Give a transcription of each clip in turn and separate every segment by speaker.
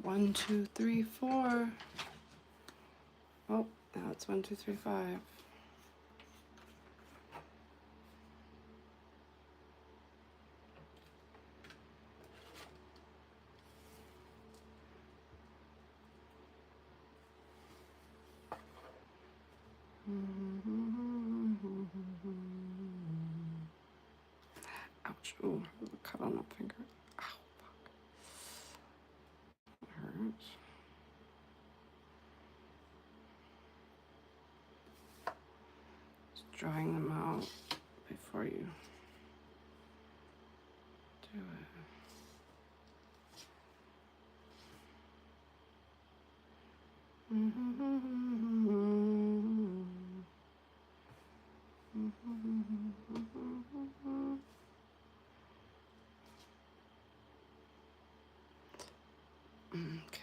Speaker 1: One, two, three, four. Oh, now it's 1, 2, 3, 5. Ouch. Oh, there's a cut on that finger. Ow, fuck. That hurts. Just drying them out before you do it. Okay.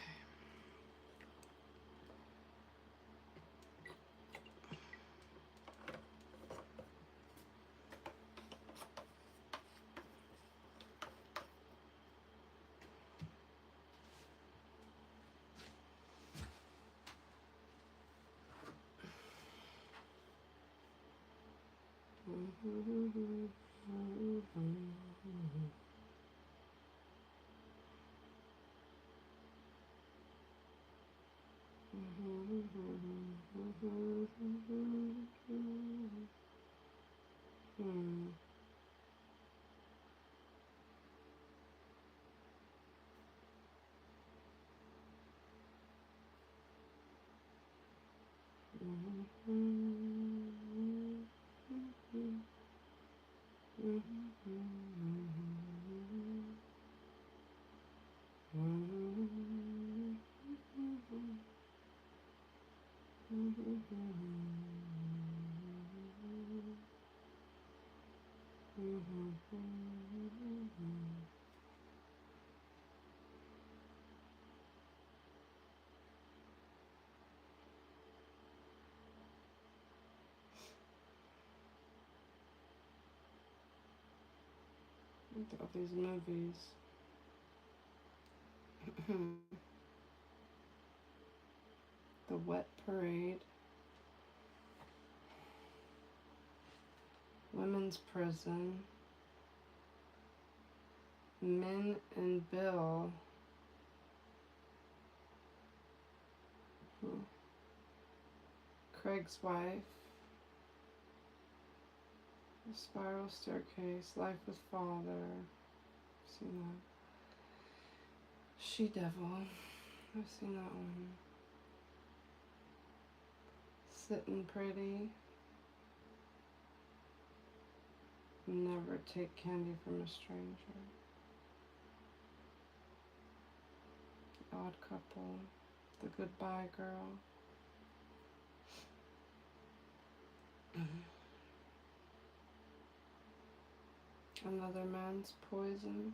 Speaker 1: Look at all these movies. The Wet Parade, Women's Prison, Min and Bill, Craig's Wife, The Spiral Staircase, Life with Father, I've seen that. She Devil, I've seen that one. Sitting Pretty, Never Take Candy from a Stranger, Odd Couple, The Goodbye Girl, Another Man's Poison,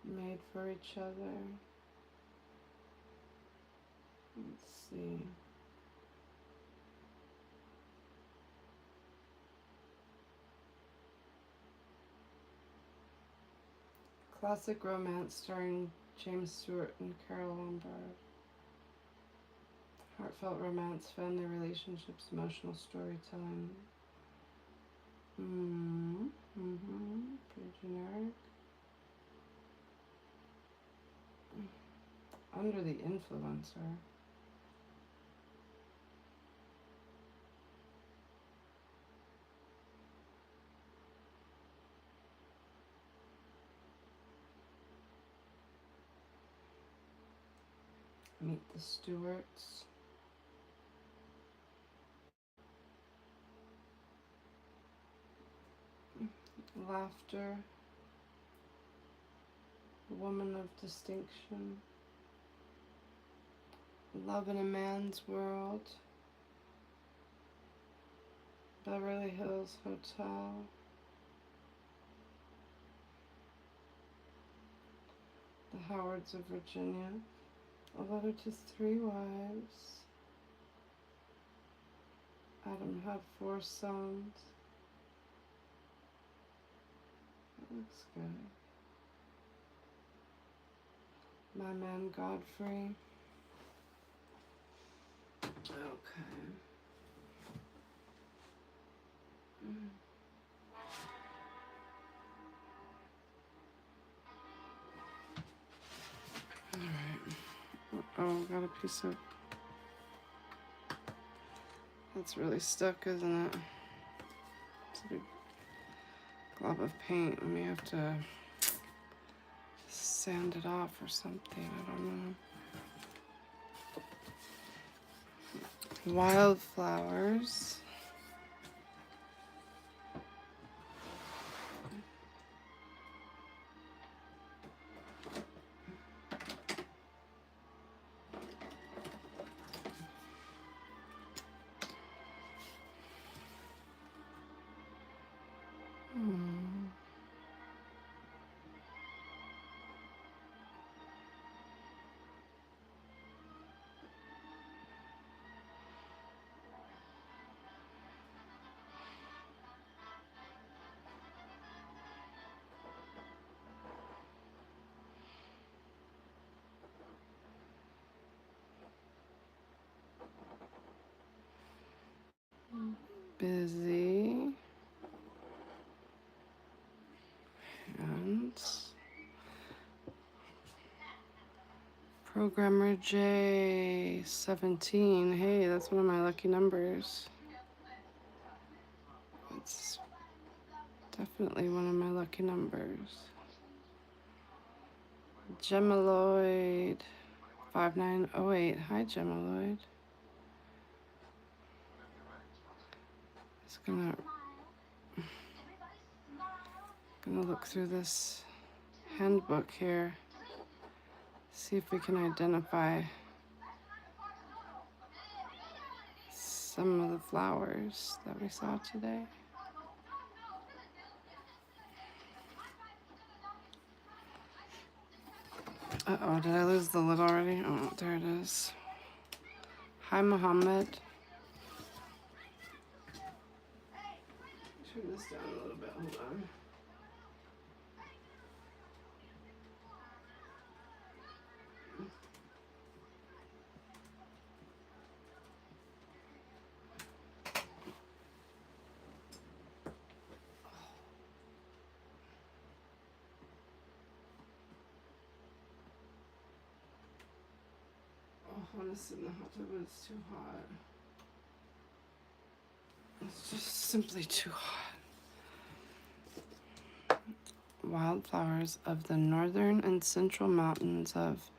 Speaker 1: Made for Each Other. Let's see. Classic romance starring James Stewart and Carol Lombard. Heartfelt romance, family relationships, emotional storytelling. Pretty generic. Under the Influencer. Meet the Stewarts. Laughter. woman of distinction, love in a man's world, Beverly Hills Hotel, the Howards of Virginia, a letter to 3 wives. Adam had 4 sons. That looks good. My man Godfrey. Okay. Alright. Oh, got a piece of... That's really stuck, isn't it? It's a big glob of paint. We may have to sand it off or something. I don't know. Wildflowers. Busy. And Programmer J 17. Hey, that's one of my lucky numbers. It's definitely one of my lucky numbers. Gemaloid 5908. Hi, Gemaloid. Just gonna look through this handbook here. See if we can identify some of the flowers that we saw today. Uh-oh, did I lose the lid already? Oh, there it is. Hi, Muhammad. Turn this down a little bit, hold on. I want to sit in the hot tub, but it's too hot. It's just simply too hot. Wildflowers of the northern and central mountains of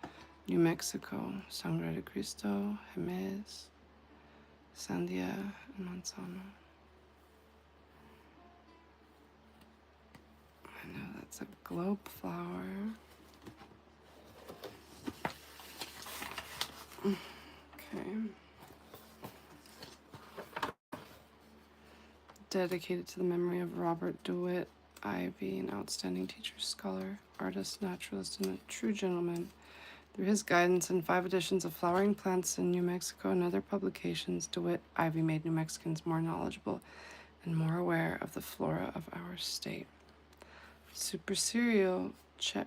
Speaker 1: New Mexico. Sangre de Cristo, Jimenez, Sandia, and Manzano. I know that's a globe flower. Okay. Dedicated to the memory of Robert DeWitt Ivy, an outstanding teacher, scholar, artist, naturalist, and a true gentleman. Through his guidance in 5 editions of Flowering Plants in New Mexico and other publications, DeWitt Ivy made New Mexicans more knowledgeable and more aware of the flora of our state. Super cereal, check.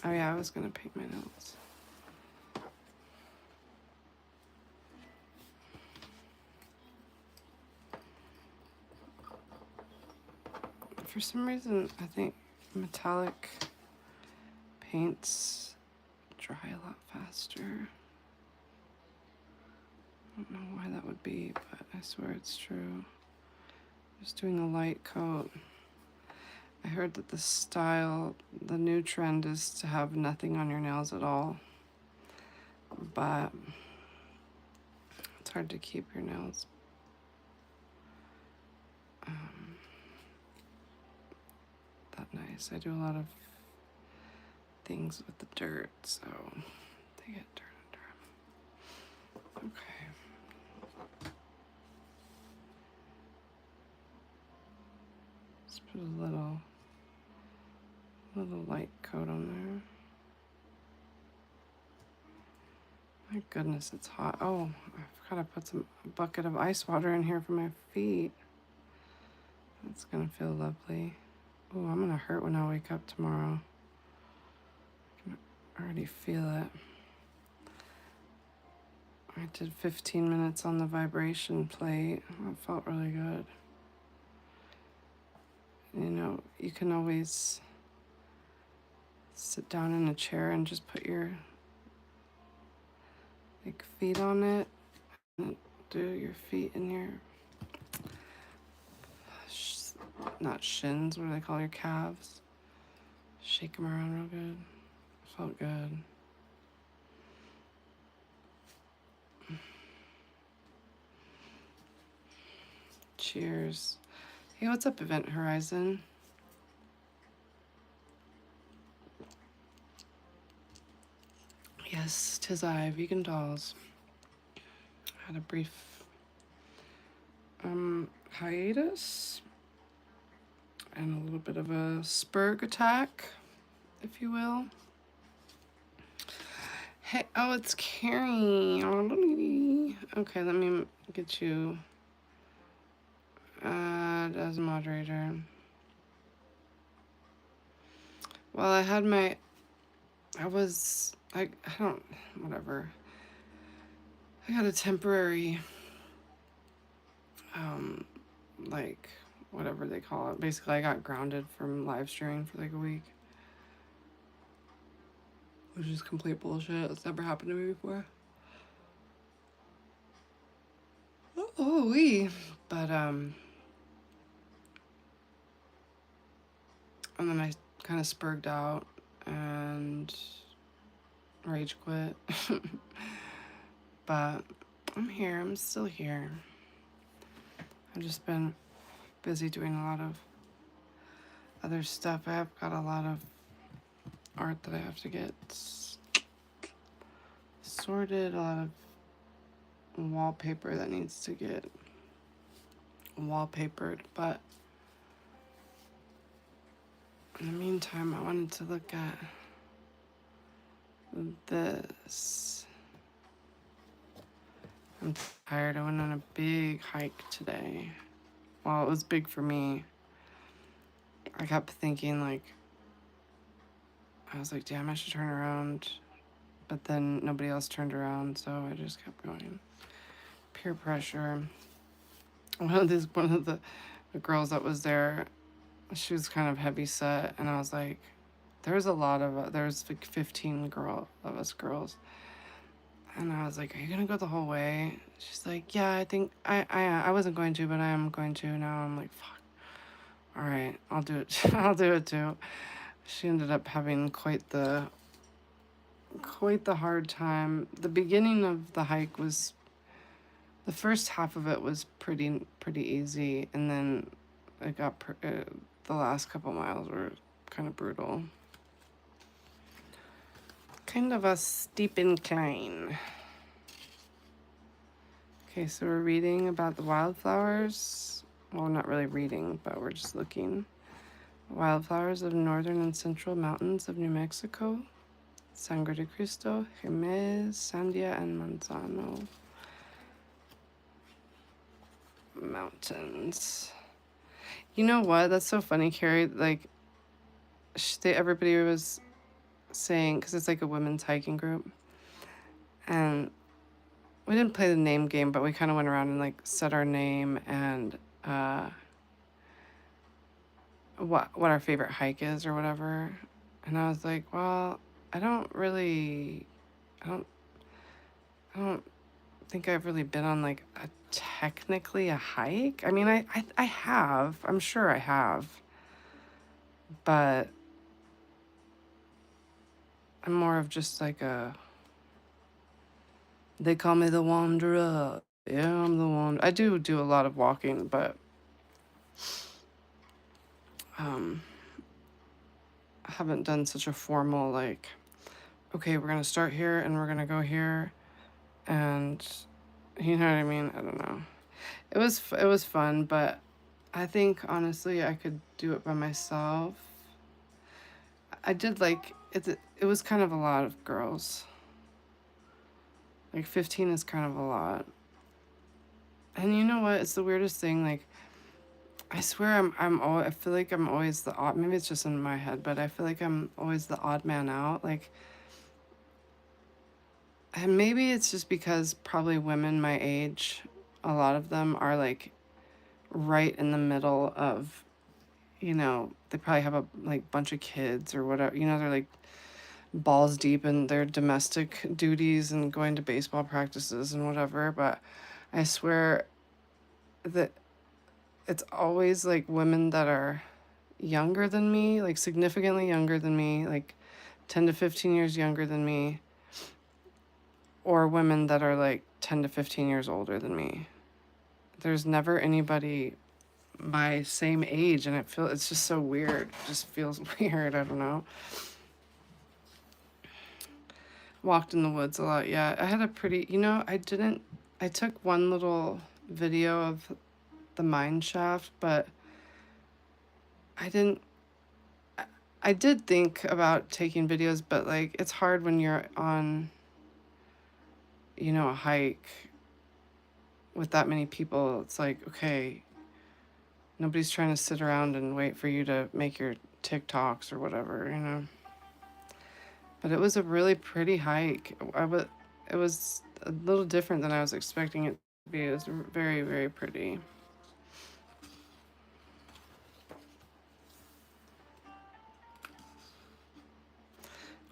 Speaker 1: Oh yeah, I was gonna paint my nails. For some reason, I think metallic paints dry a lot faster. I don't know why that would be, but I swear it's true. Just doing a light coat. I heard that the style, the new trend is to have nothing on your nails at all. But it's hard to keep your nails that nice. I do a lot of things with the dirt, so they get dirt under them. Okay. Let's put a little light coat on there. My goodness, it's hot. Oh, I forgot to put a bucket of ice water in here for my feet. That's gonna feel lovely. Oh, I'm gonna hurt when I wake up tomorrow. I can already feel it. I did 15 minutes on the vibration plate. It felt really good. You know, you can always sit down in a chair and just put your feet on it, and do your feet in your not shins, what do they call your calves? Shake them around real good. Felt good. Cheers. Hey, what's up, Event Horizon? Yes, 'tis I, Vegan Dolls. Had a brief hiatus and a little bit of a spurg attack, if you will. Hey, oh, it's Carrie. Okay, let me get you as a moderator. Well, I don't, whatever. I got a temporary, like, whatever they call it. Basically, I got grounded from live streaming for like a week. Which is complete bullshit. It's never happened to me before. But, and then I kind of spurged out and rage quit. But I'm here. I'm still here. I've just been busy doing a lot of other stuff. I have got a lot of art that I have to get sorted, a lot of wallpaper that needs to get wallpapered, but in the meantime, I wanted to look at this. I'm tired. I went on a big hike today. Well, it was big for me. I kept thinking, like, I was like, damn, I should turn around. But then nobody else turned around, so I just kept going. Peer pressure. One of the girls that was there, she was kind of heavy set, and I was like, there's like 15 of us girls. And I was like, are you gonna go the whole way? She's like, yeah, I think I wasn't going to, but I am going to now. I'm like, fuck. All right, I'll do it. I'll do it too. She ended up having quite the hard time. The beginning of the hike was, the first half of it was pretty easy, and then it got the last couple miles were kind of brutal. Kind of a steep incline. Okay, so we're reading about the wildflowers. Well, not really reading, but we're just looking. Wildflowers of northern and central mountains of New Mexico. Sangre de Cristo, Jemez, Sandia, and Manzano mountains. You know what? That's so funny, Carrie. Like, everybody was saying, because it's like a women's hiking group, and we didn't play the name game, but we kind of went around and like said our name and what our favorite hike is or whatever. And I was like, well, I don't think I've really been on like technically a hike. I mean, I have. I'm sure I have. But I'm more of just like they call me the wanderer. Yeah, I'm the wanderer. I do a lot of walking, but haven't done such a formal, like, okay, we're gonna start here and we're gonna go here, and you know what I mean? I don't know. It was fun, but I think honestly I could do it by myself. I did like it. It was kind of a lot of girls. Like 15 is kind of a lot. And you know what? It's the weirdest thing. Like, I swear I feel like I'm always the odd, maybe it's just in my head, but I feel like I'm always the odd man out. Like, and maybe it's just because probably women my age, a lot of them are like right in the middle of, you know, they probably have a like bunch of kids or whatever, you know, they're like balls deep in their domestic duties and going to baseball practices and whatever. But I swear that it's always like women that are younger than me, like significantly younger than me, like 10 to 15 years younger than me, or women that are like 10 to 15 years older than me. There's never anybody my same age, and it's just so weird. It just feels weird. I don't know. Walked in the woods a lot. Yeah, I had a pretty, you know, I took one little video of the mine shaft, but I didn't, I did think about taking videos, but like it's hard when you're on, you know, a hike with that many people. It's like, okay, nobody's trying to sit around and wait for you to make your TikToks or whatever, you know. But it was a really pretty hike. It was a little different than I was expecting it to be. It was very, very pretty.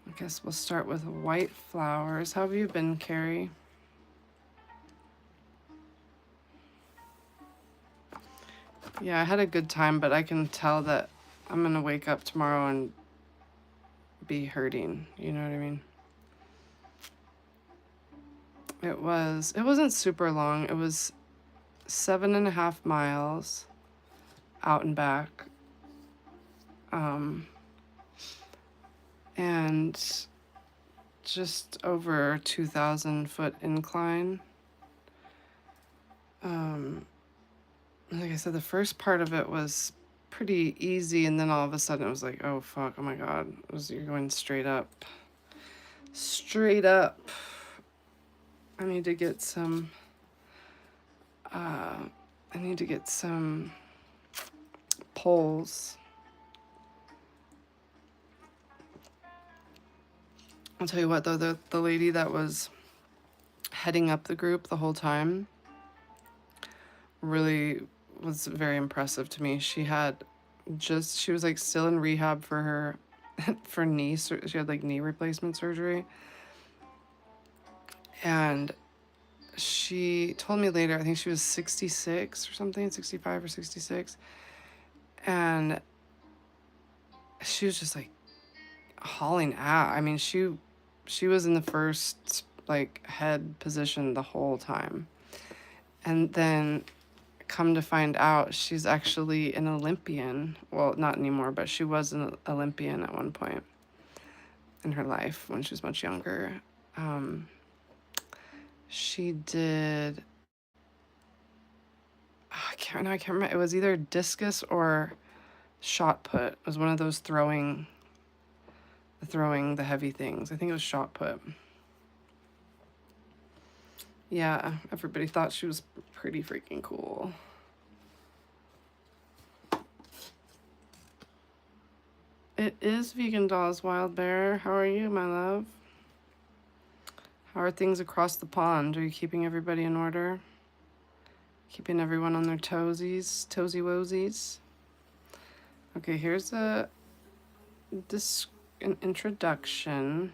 Speaker 1: I guess we'll start with white flowers. How have you been, Carrie? Yeah, I had a good time, but I can tell that I'm gonna wake up tomorrow and be hurting. You know what I mean? It wasn't super long. It was 7.5 miles out and back. And just over 2,000-foot incline. Like I said, the first part of it was pretty easy, and then all of a sudden it was like, oh fuck, oh my god, you're going straight up. Straight up. I need to get some poles. I'll tell you what though, the lady that was heading up the group the whole time really was very impressive to me. She was like still in rehab for her for knee, she had like knee replacement surgery, and she told me later, I think she was 66 or something, 65 or 66, and she was just like hauling out. I mean, she was in the first like head position the whole time, and then come to find out she's actually an Olympian. Well, not anymore, but she was an Olympian at one point in her life when she was much younger. She did, I can't remember. It was either discus or shot put. It was one of those throwing the heavy things. I think it was shot put. Yeah, everybody thought she was pretty freaking cool. It is Vegan Dolls, Wild Bear. How are you, my love? How are things across the pond? Are you keeping everybody in order? Keeping everyone on their toesy woesies? Okay, here's an introduction.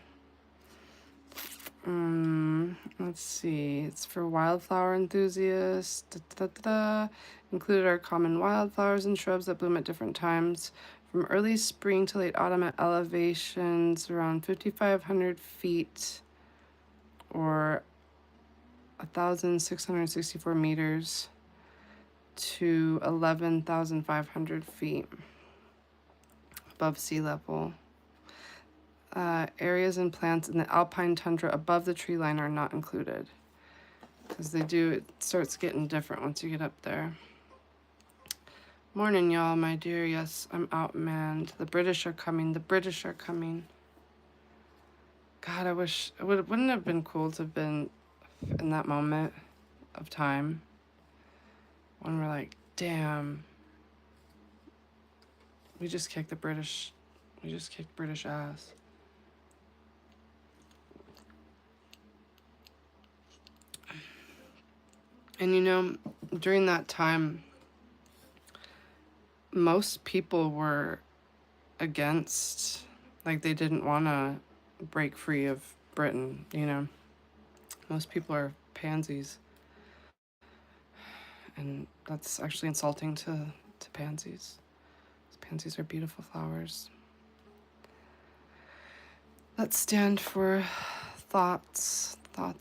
Speaker 1: Let's see. It's for wildflower enthusiasts. Included are common wildflowers and shrubs that bloom at different times, from early spring to late autumn at elevations around 5,500 feet or 1,664 meters to 11,500 feet above sea level. Areas and plants in the alpine tundra above the tree line are not included. Because it starts getting different once you get up there. Morning, y'all, my dear. Yes, I'm outmanned. The British are coming. The British are coming. God, I wish... wouldn't it have been cool to have been in that moment of time when we're like, damn, we just kicked British ass. And during that time, most people were against, like, they didn't want to break free of Britain. Most people are pansies, and that's actually insulting to pansies. Pansies are beautiful flowers that stand for thoughts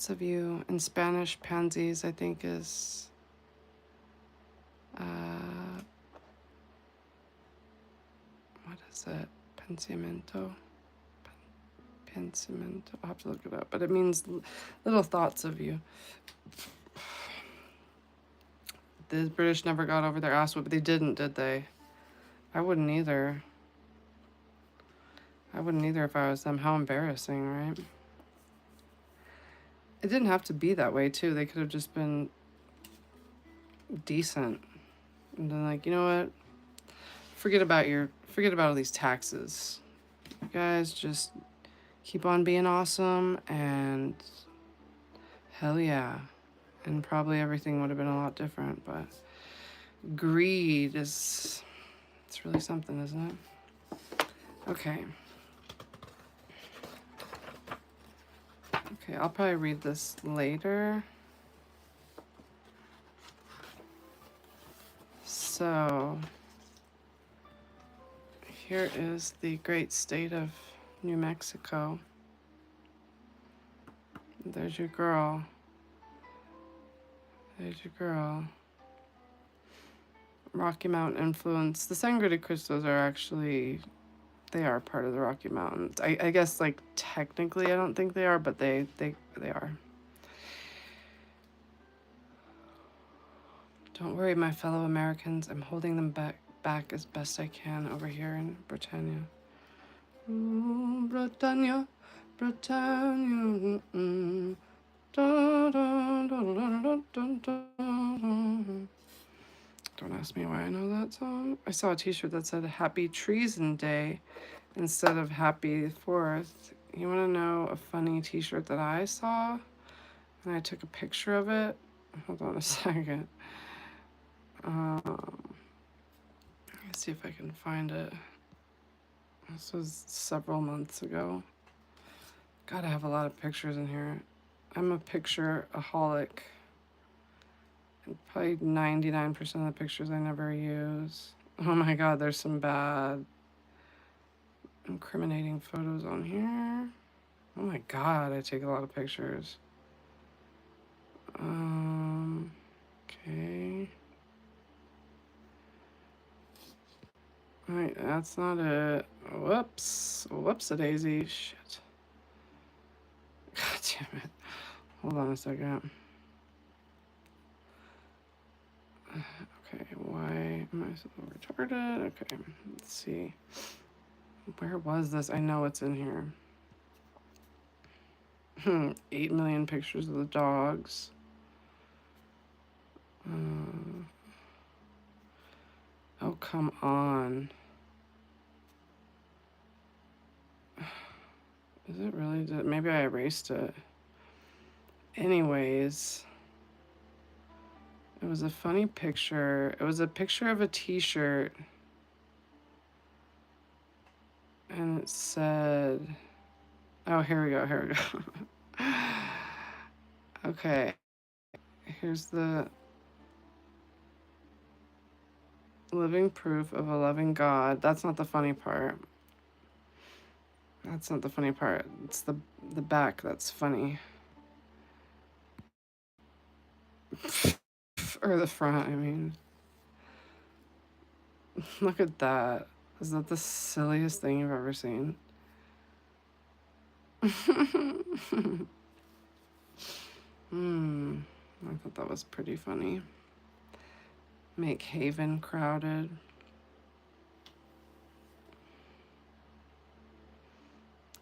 Speaker 1: of you. In Spanish, pansies, I think, is what is it? Pensamiento. Pensamiento. I'll have to look it up, but it means little thoughts of you. The British never got over their ass whoop. They didn't, did they? I wouldn't either. I wouldn't either if I was them. How embarrassing, right? It didn't have to be that way, too. They could have just been decent. And then, like, you know what? Forget about all these taxes. You guys just keep on being awesome, and hell yeah. And probably everything would have been a lot different, but greed it's really something, isn't it? Okay. Okay, I'll probably read this later. So, here is the great state of New Mexico. There's your girl. There's your girl. Rocky Mountain influence. The Sangre de Cristos are actually, they are part of the Rocky Mountains. I guess, like, technically I don't think they are, but they are. Don't worry, my fellow Americans. I'm holding them back as best I can over here in Britannia. Ooh, Britannia, Britannia. Don't ask me why I know that song. I saw a t-shirt that said Happy Treason Day instead of Happy 4th. You want to know a funny t-shirt that I saw? And I took a picture of it. Hold on a second. Let's see if I can find it. This was several months ago. Gotta have a lot of pictures in here. I'm a picture-aholic. And probably 99% of the pictures I never use. Oh my god, there's some bad incriminating photos on here. Oh my god, I take a lot of pictures. Okay. Alright, that's not it. Whoops. Whoops-a-daisy. Shit. God damn it. Hold on a second. Okay, why am I so retarded? Okay, let's see. Where was this? I know it's in here. 8 million pictures of the dogs. Oh, come on. Is it really? Maybe I erased it. Anyways, it was a funny picture. It was a picture of a t-shirt. And it said, oh, here we go. Okay. Here's the living proof of a loving God. That's not the funny part. That's not the funny part. It's the back that's funny. Or the front, I mean. Look at that. Is that the silliest thing you've ever seen? I thought that was pretty funny. Make Haven crowded.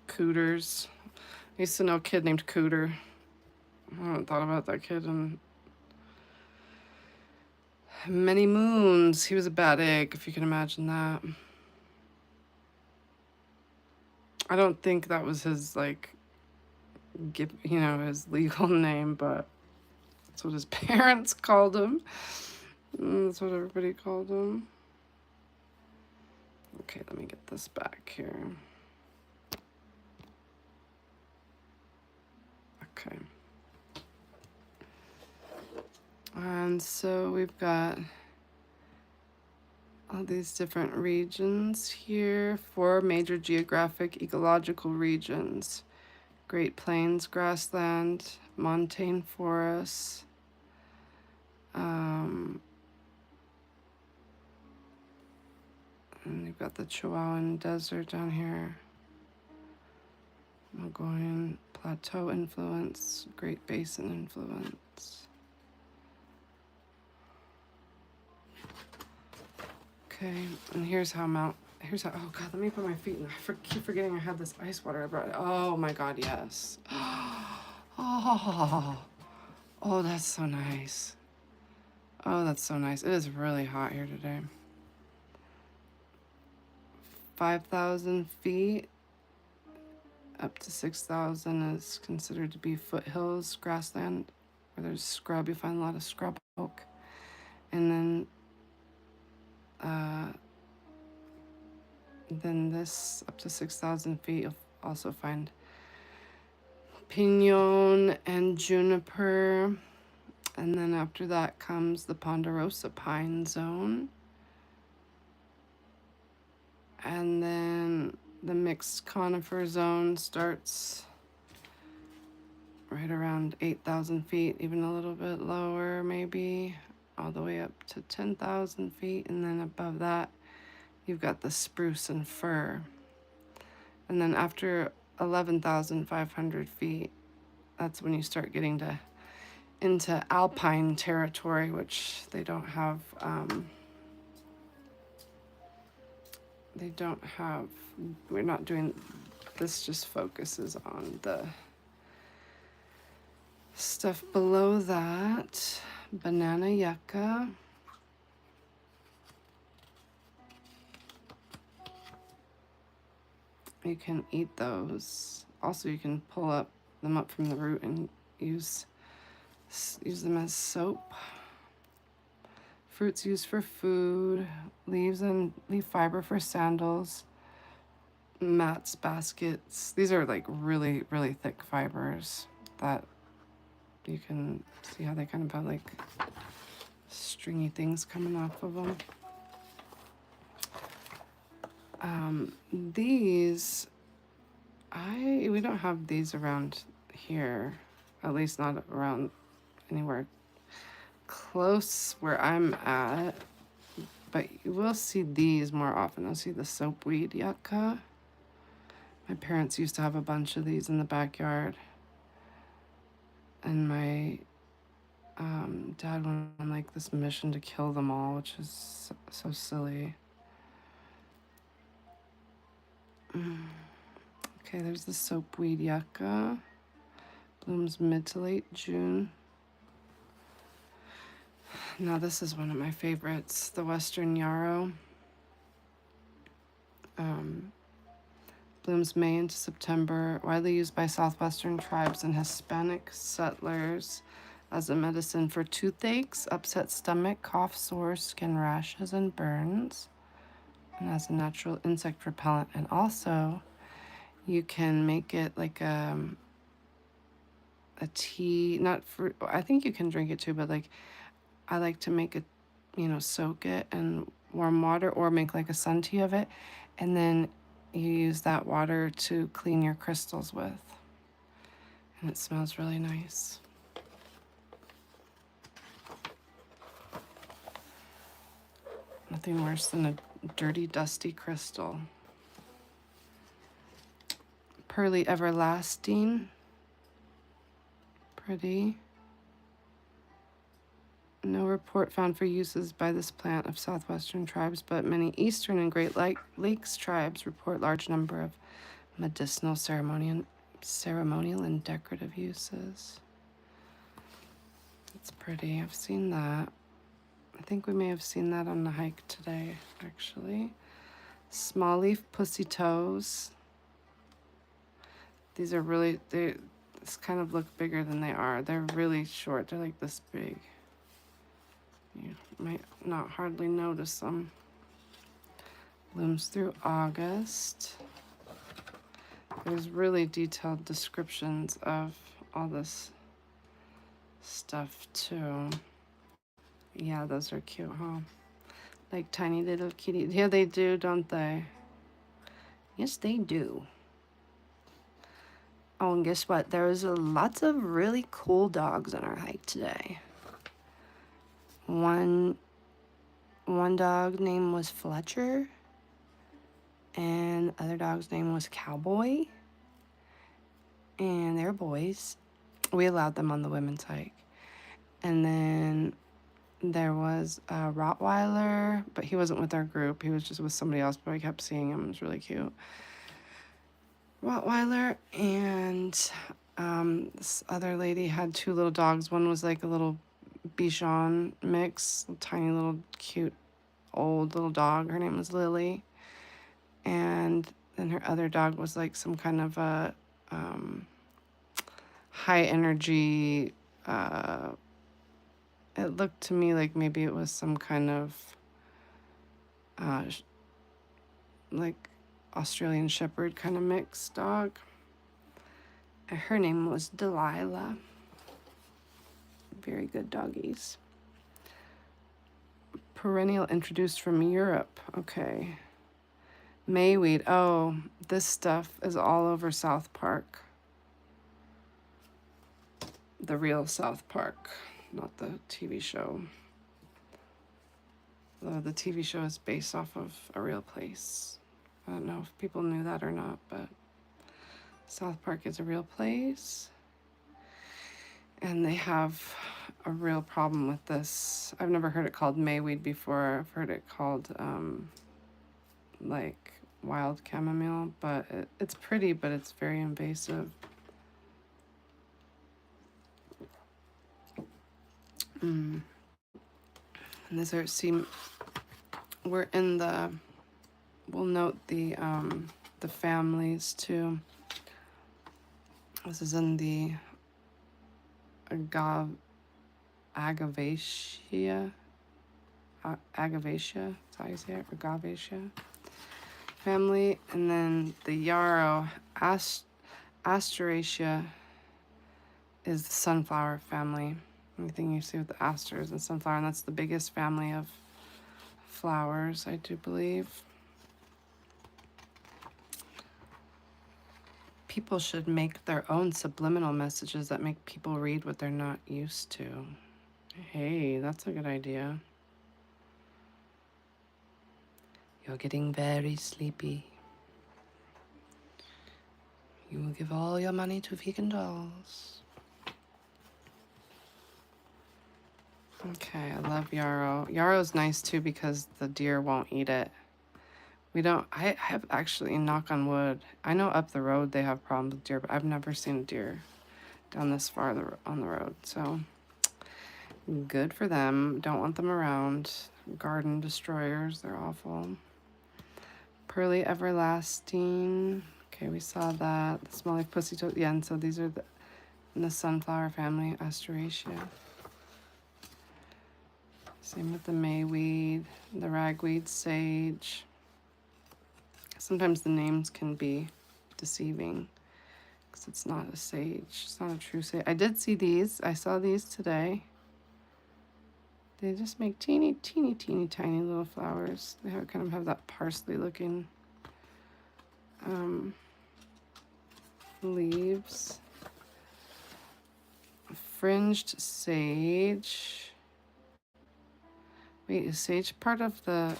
Speaker 1: Cooters. I used to know a kid named Cooter. I haven't thought about that kid in many moons. He was a bad egg, if you can imagine that. I don't think that was his, like, his legal name, but that's what his parents called him. That's what everybody called him. Okay, let me get this back here. Okay. And so we've got all these different regions here, 4 major geographic ecological regions: Great Plains grassland, montane forests, and you've got the Chihuahuan Desert down here, Mongolian Plateau influence, Great Basin influence. Okay, and here's how, oh God, let me put my feet in. I keep forgetting I had this ice water I brought. Oh my God, yes. Oh, that's so nice. Oh, that's so nice. It is really hot here today. 5,000 feet up to 6,000 is considered to be foothills grassland, where there's scrub. You find a lot of scrub oak. And then this up to 6,000 feet, you'll also find pinon and juniper. And then after that comes the ponderosa pine zone. And then the mixed conifer zone starts right around 8,000 feet, even a little bit lower maybe, all the way up to 10,000 feet. And then above that, you've got the spruce and fir. And then after 11,500 feet, that's when you start getting into alpine territory, which they don't have. We're not doing, this just focuses on the stuff below that. Banana yucca. You can eat those. Also, you can pull them up from the root and use them as soap. Fruits used for food, leaves and leaf fiber for sandals, mats, baskets. These are like really, really thick fibers that you can see how they kind of have like stringy things coming off of them. These, we don't have these around here, at least not around anywhere close where I'm at, but you will see these more often. You'll see the soapweed yucca. My parents used to have a bunch of these in the backyard, and my dad went on like this mission to kill them all, which is so silly. Okay, there's the soapweed yucca. Blooms mid to late June. Now this is one of my favorites, the Western Yarrow. Blooms May into September, widely used by southwestern tribes and Hispanic settlers as a medicine for toothaches, upset stomach, cough, sores, skin rashes, and burns, and as a natural insect repellent. And also, you can make it like a tea, not for, I think you can drink it too, but like, I like to make it, soak it in warm water or make like a sun tea of it. And then you use that water to clean your crystals with. And it smells really nice. Nothing worse than a dirty, dusty crystal. Pearly Everlasting. Pretty. No report found for uses by this plant of southwestern tribes, but many eastern and Great Lakes tribes report large number of medicinal, ceremonial and decorative uses. It's pretty. I've seen that. I think we may have seen that on the hike today, actually. Small leaf pussy toes. These are really, they this kind of look bigger than they are. They're really short. They're like this big. You might not hardly notice them. Blooms through August. There's really detailed descriptions of all this stuff too. Yeah, those are cute, huh? Like tiny little kitties. Yeah, they do, don't they? Yes, they do. Oh, and guess what? There was lots of really cool dogs on our hike today. One dog name was Fletcher, and the other dog's name was Cowboy. And they're boys. We allowed them on the women's hike. And then there was a Rottweiler, but he wasn't with our group. He was just with somebody else, but I kept seeing him. It was really cute. Rottweiler, and this other lady had two little dogs. One was like a little Bichon mix, tiny little cute old little dog. Her name was Lily. And then her other dog was like some kind of a high energy, it looked to me like maybe it was some kind of like Australian Shepherd kind of mixed dog. And her name was Delilah. Very good doggies. Perennial introduced from Europe. Okay. Mayweed. Oh, this stuff is all over South Park. The real South Park, not the TV show. Though the TV show is based off of a real place. I don't know if people knew that or not, but South Park is a real place. And they have a real problem with this. I've never heard it called Mayweed before. I've heard it called like wild chamomile, but it's pretty, but it's very invasive. And these are, see, we're in the, we'll note the families too. This is in the Agavaceae, that's how you say it, Agavaceae family, and then the yarrow Asteraceae is the sunflower family. Anything you see with the asters and sunflower, and that's the biggest family of flowers, I do believe. People should make their own subliminal messages that make people read what they're not used to. Hey, that's a good idea. You're getting very sleepy. You will give all your money to vegan dolls. Okay, I love yarrow. Yarrow's nice too because the deer won't eat it. I have actually, knock on wood, I know up the road they have problems with deer, but I've never seen a deer down this far on the road. So good for them. Don't want them around. Garden destroyers, they're awful. Pearly Everlasting. Okay, we saw that. The small leaf pussy toad. Yeah, and so these are in the sunflower family, Asteraceae. Same with the mayweed, the ragweed sage. Sometimes the names can be deceiving because it's not a sage. It's not a true sage. I did see these. I saw these today. They just make teeny, teeny, teeny, tiny little flowers. They kind of have that parsley looking leaves. Fringed sage. Wait, is sage part of the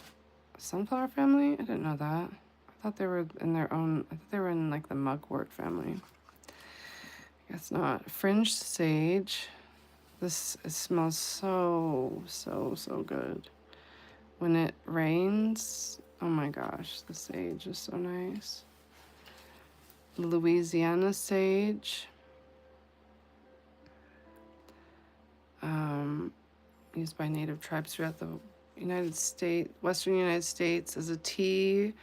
Speaker 1: sunflower family? I didn't know that. I thought they were in their own, I thought they were in like the mugwort family. I guess not. Fringed sage. This, it smells so, so, so good. When it rains, oh my gosh, the sage is so nice. Louisiana sage. Used by native tribes throughout the United States, Western United States, as a tea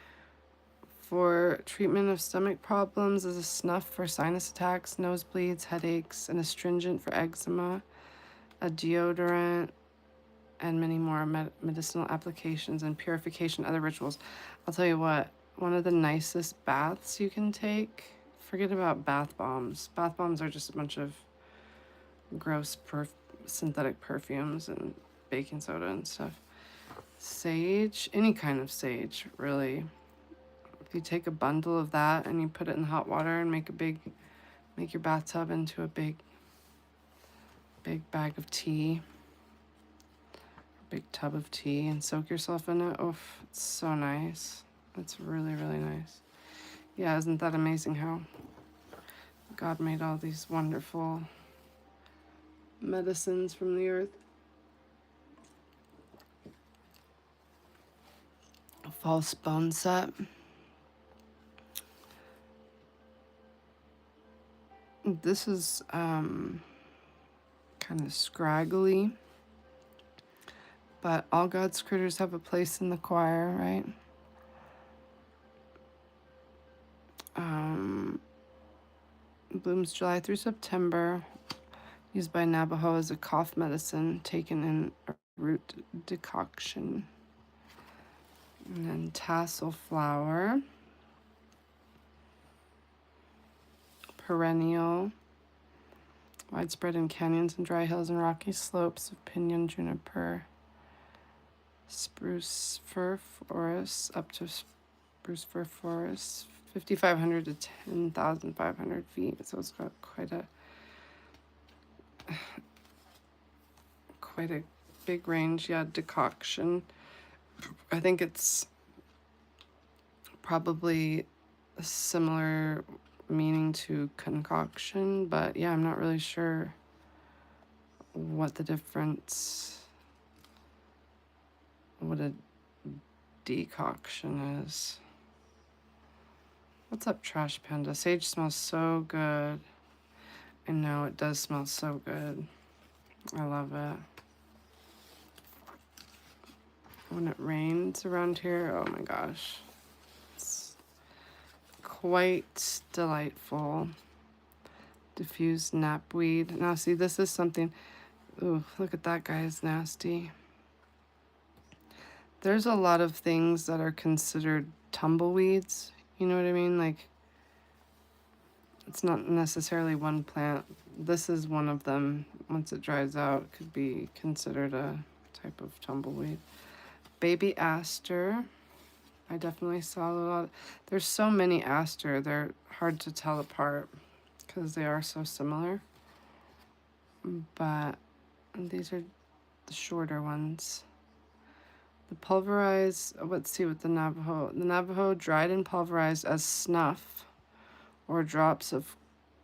Speaker 1: for treatment of stomach problems, as a snuff for sinus attacks, nosebleeds, headaches, an astringent for eczema, a deodorant, and many more medicinal applications and purification, other rituals. I'll tell you what, one of the nicest baths you can take, forget about bath bombs. Bath bombs are just a bunch of gross synthetic perfumes and baking soda and stuff. Sage, any kind of sage, really. If you take a bundle of that and you put it in hot water and make your bathtub into a big bag of tea, big tub of tea, and soak yourself in it. Oh, it's so nice. It's really, really nice. Yeah, isn't that amazing how God made all these wonderful medicines from the earth? A false bone set. This is kind of scraggly, but all God's critters have a place in the choir, right? Blooms July through September. Used by Navajo as a cough medicine, taken in a root decoction. And then tassel flower. Perennial. Widespread in canyons and dry hills and rocky slopes of pinyon, juniper, spruce fir forests, up to spruce fir forests, 5,500 to 10,500 feet. So it's got quite a big range. Yeah, decoction. I think it's probably a similar meaning to concoction, but yeah, I'm not really sure what the difference, what a decoction is. What's up, Trash Panda? Sage smells so good. I know, it does smell so good. I love it. When it rains around here, oh my gosh. It's quite delightful. Diffused knapweed. Now see, this is something, ooh, look at that guy, is nasty. There's a lot of things that are considered tumbleweeds. You know what I mean? Like, it's not necessarily one plant. This is one of them. Once it dries out, could be considered a type of tumbleweed. Baby aster. I definitely saw a lot. There's so many aster. They're hard to tell apart because they are so similar. But these are the shorter ones. The pulverized, let's see what the Navajo dried and pulverized as snuff or drops of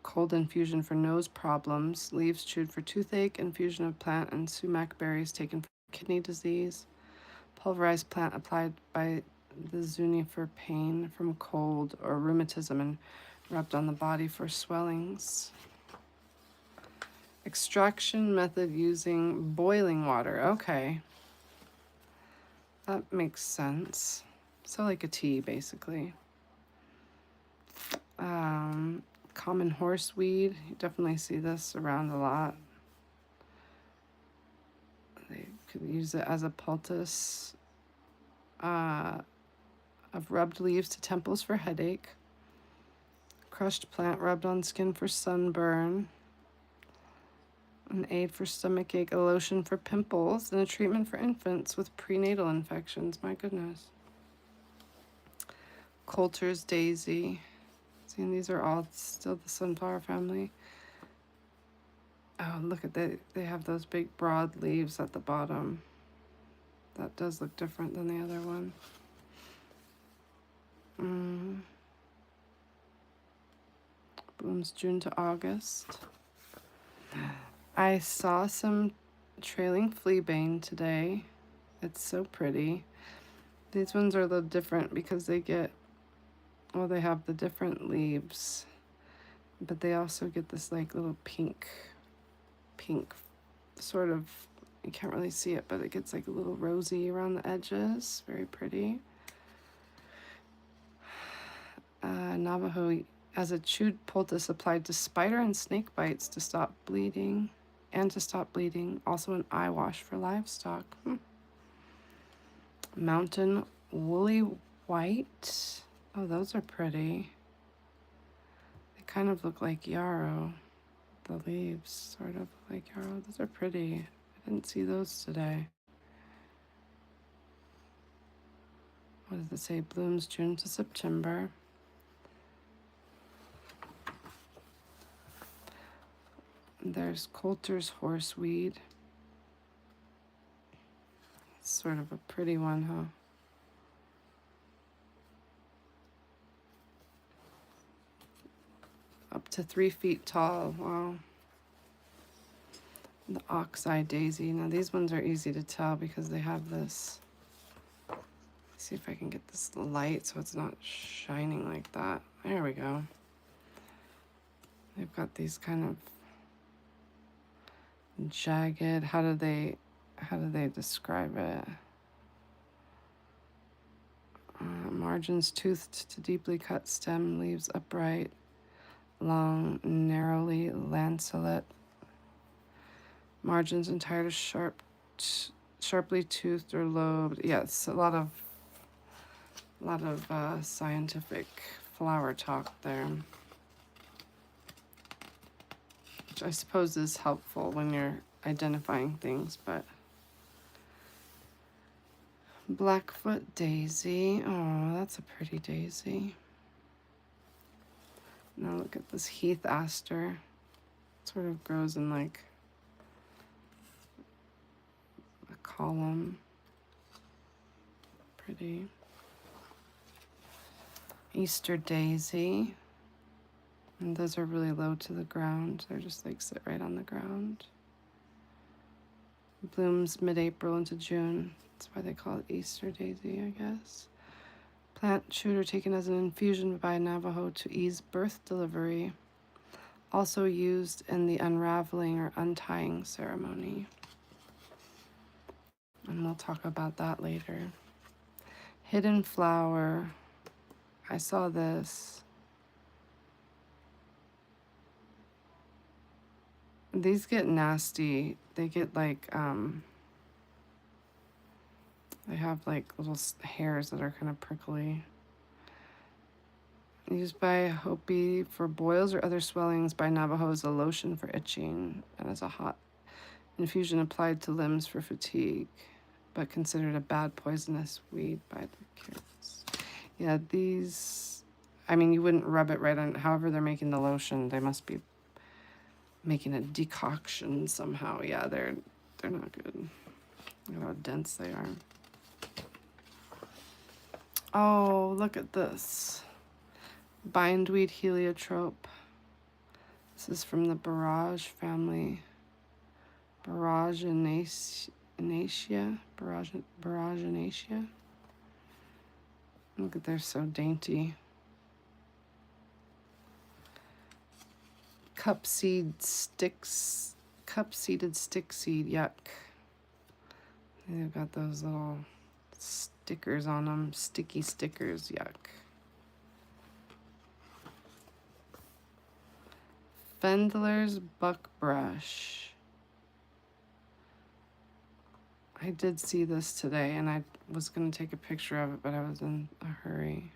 Speaker 1: cold infusion for nose problems, leaves chewed for toothache, infusion of plant and sumac berries taken for kidney disease, pulverized plant applied by the Zuni for pain from cold or rheumatism and rubbed on the body for swellings. Extraction method using boiling water. Okay. That makes sense. So like a tea, basically. Common horseweed. You definitely see this around a lot. They could use it as a poultice of rubbed leaves to temples for headache. Crushed plant rubbed on skin for sunburn. An aid for stomach ache, a lotion for pimples, and a treatment for infants with prenatal infections. My goodness. Coulter's daisy. See, these are all still the sunflower family. Oh, look at that. They have those big broad leaves at the bottom. That does look different than the other one. Blooms June to August. I saw some trailing fleabane today. It's so pretty. These ones are a little different because they get, well, they have the different leaves, but they also get this like little pink sort of, you can't really see it, but it gets like a little rosy around the edges. Very pretty. Navajo as a chewed poultice applied to spider and snake bites to stop bleeding. Also an eye wash for livestock. Mountain woolly white. Oh, those are pretty. They kind of look like yarrow. The leaves sort of look like yarrow. Those are pretty. I didn't see those today. What does it say? Blooms June to September. There's Coulter's horseweed. It's sort of a pretty one, huh? Up to 3 feet tall. Wow. The oxeye daisy. Now these ones are easy to tell because they have this. Let's see if I can get this light so it's not shining like that. There we go. They've got these kind of jagged. How do they describe it? Margins toothed to deeply cut stem, leaves upright, long, narrowly lanceolate. Margins entire to sharply toothed or lobed. Yes, a lot of scientific flower talk there, which I suppose is helpful when you're identifying things. But Blackfoot daisy. Oh, that's a pretty daisy. Now look at this heath aster. It sort of grows in like a column. Pretty. Easter daisy. And those are really low to the ground. They're just like sit right on the ground. Blooms mid-April into June. That's why they call it Easter daisy, I guess. Plant chewed or taken as an infusion by Navajo to ease birth delivery. Also used in the unraveling or untying ceremony. And we'll talk about that later. Hidden flower. I saw this. These get nasty. They get like, they have like little hairs that are kind of prickly. Used by Hopi for boils or other swellings, by Navajo as a lotion for itching, and as a hot infusion applied to limbs for fatigue, but considered a bad poisonous weed by the curious. Yeah, these, I mean, you wouldn't rub it right on, however they're making the lotion, they must be making a decoction somehow. Yeah, they're not good. Look at how dense they are. Oh, look at this. Bindweed heliotrope. This is from the Barrage family. Boraginaceae. Look at, they're so dainty. Cup-seeded stick seed, yuck. They've got those little stickers on them, sticky stickers, yuck. Fendler's buckbrush. I did see this today, and I was going to take a picture of it, but I was in a hurry.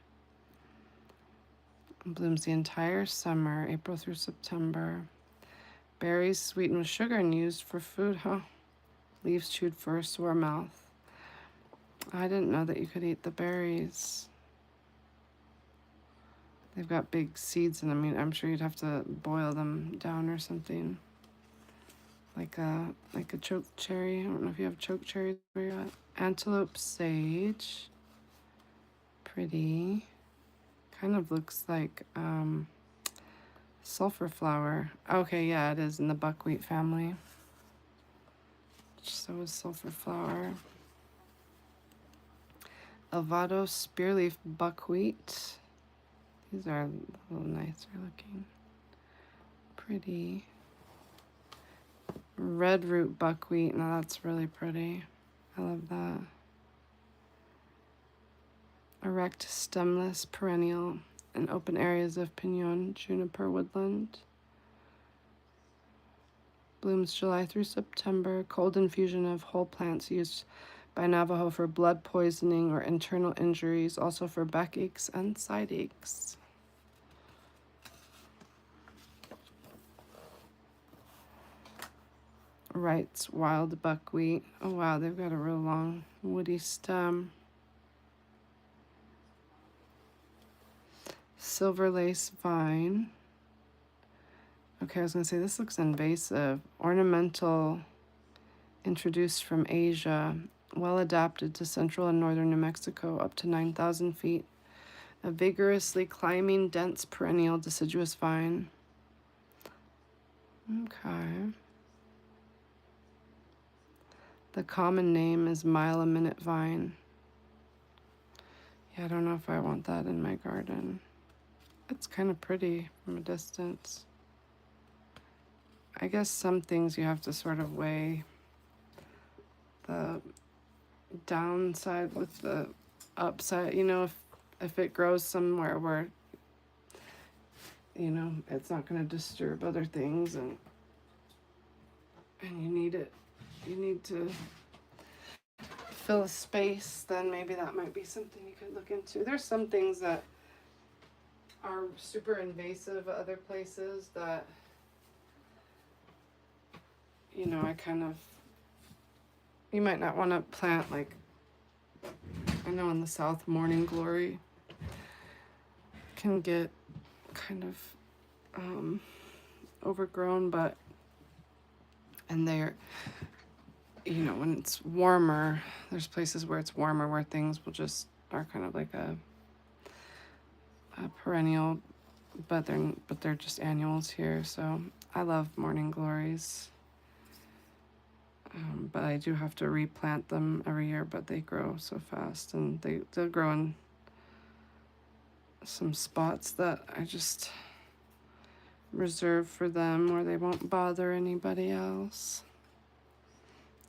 Speaker 1: It blooms the entire summer, April through September. Berries sweetened with sugar and used for food, huh? Leaves chewed for a sore mouth. I didn't know that you could eat the berries. They've got big seeds in them. I mean, I'm sure you'd have to boil them down or something. Like a choke cherry. I don't know if you have choke cherries where you're at. Antelope sage. Pretty. Kind of looks like sulfur flower. Okay, yeah, it is in the buckwheat family. So is sulfur flower. Elvado spearleaf buckwheat. These are a little nicer looking. Pretty. Red root buckwheat. Now that's really pretty. I love that. Erect stemless perennial in open areas of pinon juniper woodland. Blooms July through September. Cold infusion of whole plants used by Navajo for blood poisoning or internal injuries, also for backaches and side aches. Wright's wild buckwheat. Oh wow, they've got a real long woody stem. Silver lace vine. Okay, I was gonna say this looks invasive. Ornamental, introduced from Asia, well adapted to central and northern New Mexico, up to 9,000 feet. A vigorously climbing, dense, perennial deciduous vine. Okay. The common name is mile-a-minute vine. Yeah, I don't know if I want that in my garden. It's kind of pretty from a distance. I guess some things you have to sort of weigh the downside with the upside. You know, if it grows somewhere where, you know, it's not going to disturb other things, and you need it, you need to fill a space, then maybe that might be something you could look into. There's some things that are super invasive at other places that, you know, you might not want to plant, like, I know in the South, morning glory can get kind of overgrown, but, and they're, you know, when it's warmer, there's places where it's warmer where things will just are kind of like a perennial, but they're just annuals here. So I love morning glories, but I do have to replant them every year. But they grow so fast, and they'll grow in some spots that I just reserve for them where they won't bother anybody else.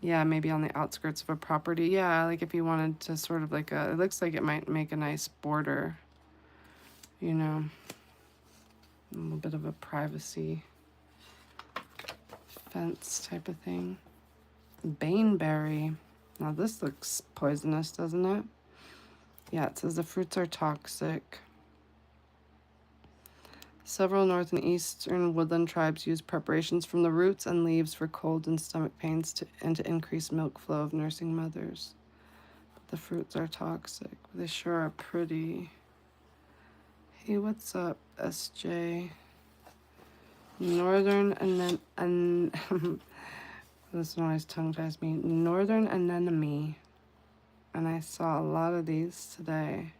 Speaker 1: Yeah, maybe on the outskirts of a property. Yeah, like if you wanted to sort of like it looks like it might make a nice border, you know, a little bit of a privacy fence type of thing. Baneberry. Now this looks poisonous, doesn't it? Yeah, it says the fruits are toxic. Several north and eastern woodland tribes use preparations from the roots and leaves for cold and stomach pains and to increase milk flow of nursing mothers. But the fruits are toxic. They sure are pretty. Hey, what's up, SJ? Northern this one always tongue ties me. Northern anemone. And I saw a lot of these today.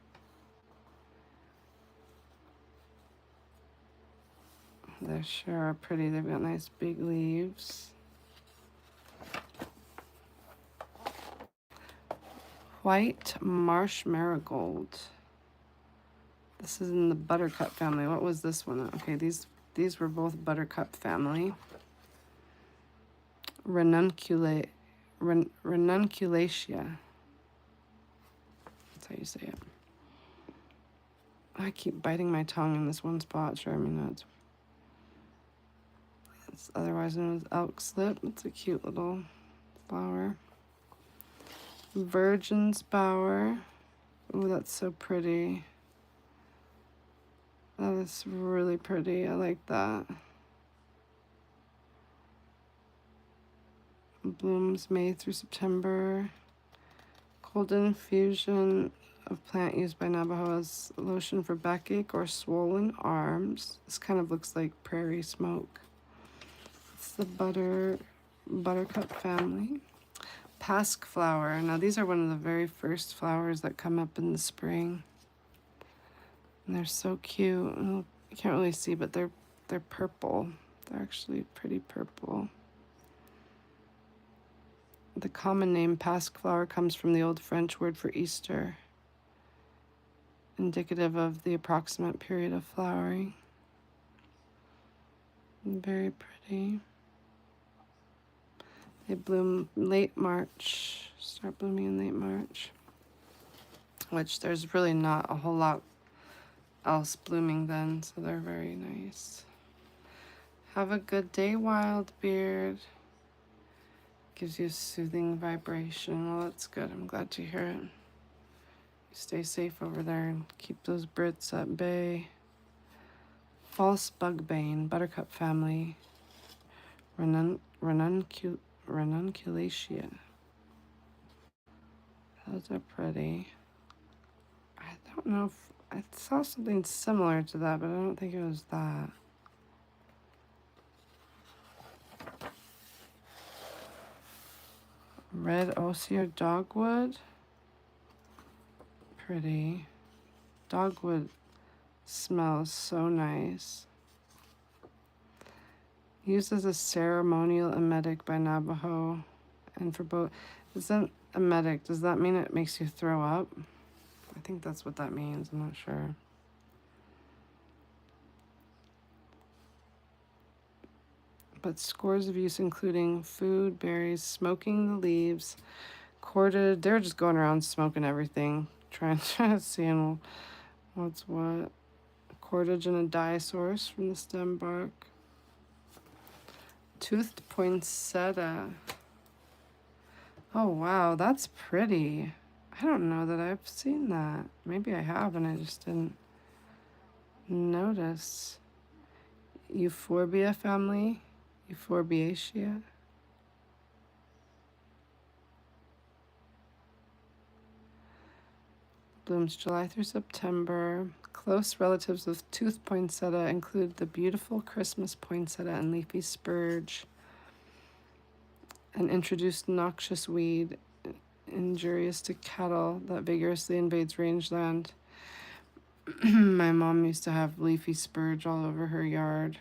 Speaker 1: They sure are pretty. They've got nice big leaves. White marsh marigold. This is in the buttercup family. What was this one? Okay, these were both buttercup family. Ranunculatia. That's how you say it. I keep biting my tongue in this one spot. It's driving me nuts. It's otherwise known as elk slip. It's a cute little flower. Virgin's bower. Oh, that's so pretty. That is really pretty. I like that. Blooms May through September. Cold infusion of plant used by Navajo as lotion for backache or swollen arms. This kind of looks like prairie smoke. It's the buttercup family. Pasque flower. Now these are one of the very first flowers that come up in the spring. And they're so cute. You can't really see, but they're purple. They're actually pretty purple. The common name pasque flower comes from the Old French word for Easter, indicative of the approximate period of flowering. Very pretty. They bloom late March, start blooming in late March, which there's really not a whole lot else blooming then, so they're very nice. Have a good day, Wild Beard. Gives you a soothing vibration. Well, that's good. I'm glad to hear it. Stay safe over there and keep those Brits at bay. False Bugbane, Buttercup family, Ranunculacea. Those are pretty. I don't know if I saw something similar to that, but I don't think it was that. Red Osier Dogwood. Pretty. Dogwood smells so nice. Used as a ceremonial emetic by Navajo and for both. Isn't emetic, does that mean it makes you throw up? I think that's what that means. I'm not sure. But scores of use including food, berries, smoking the leaves, corded. They're just going around smoking everything, trying to see what's what. Cordage and a dye source from the stem bark. Toothed poinsettia. Oh wow, that's pretty. I don't know that I've seen that. Maybe I have and I just didn't notice. Euphorbia family. Euphorbiaceae. Blooms July through September. Close relatives of tooth poinsettia include the beautiful Christmas poinsettia and leafy spurge. An introduced noxious weed injurious to cattle that vigorously invades rangeland. My mom used to have leafy spurge all over her yard,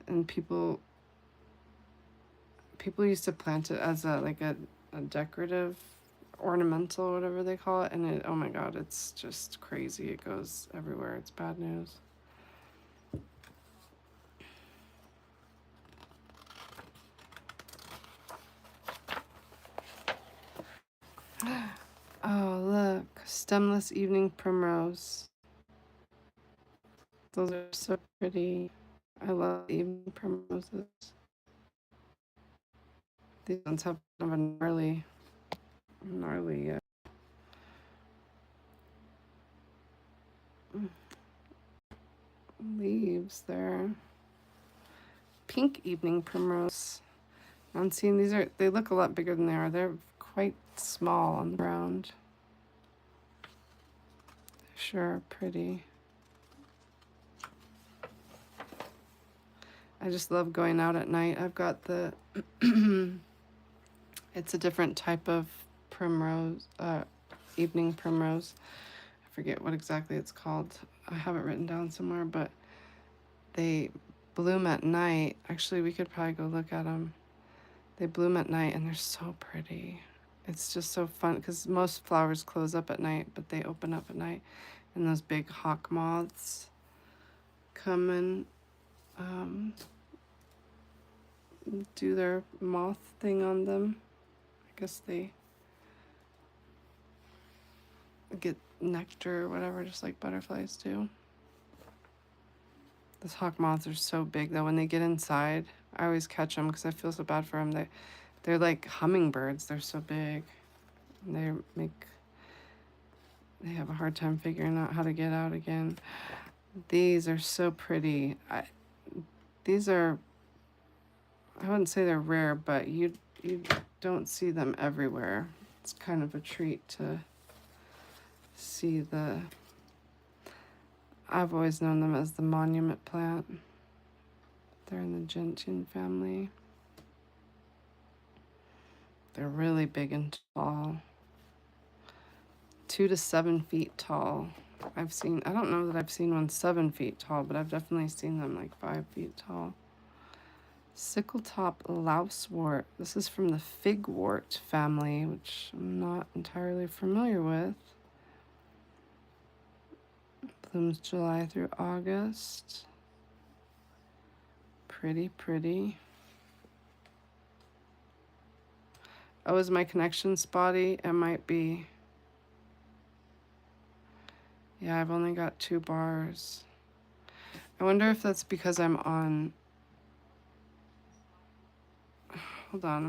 Speaker 1: and people used to plant it as a decorative ornamental, whatever they call it, and it, oh my god, it's just crazy. It goes everywhere. It's bad news. Oh, look, stemless evening primrose. Those are so pretty. I love evening primroses. These ones have kind of a gnarly leaves there. Pink evening primrose. I'm seeing they look a lot bigger than they are. They're quite small on the ground. Sure, pretty. I just love going out at night. I've got the, it's a different type of primrose, evening primrose. I forget what exactly it's called. I have it written down somewhere, but they bloom at night. Actually, we could probably go look at them. They bloom at night and they're so pretty. It's just so fun because most flowers close up at night, but they open up at night. And those big hawk moths come and do their moth thing on them. I guess they get nectar or whatever, just like butterflies do. Those hawk moths are so big though. When they get inside, I always catch them because I feel so bad for them. They're like hummingbirds. They're so big. And they have a hard time figuring out how to get out again. These are so pretty. I wouldn't say they're rare, but you don't see them everywhere. It's kind of a treat to see I've always known them as the monument plant. They're in the gentian family. They're really big and tall. 2 to 7 feet tall. I don't know that I've seen one 7 feet tall, but I've definitely seen them like 5 feet tall. Sickletop lousewort. This is from the figwort family, which I'm not entirely familiar with. Blooms July through August. Pretty, pretty. Oh, is my connection spotty? It might be. Yeah, I've only got 2 bars. I wonder if that's because I'm on... Hold on.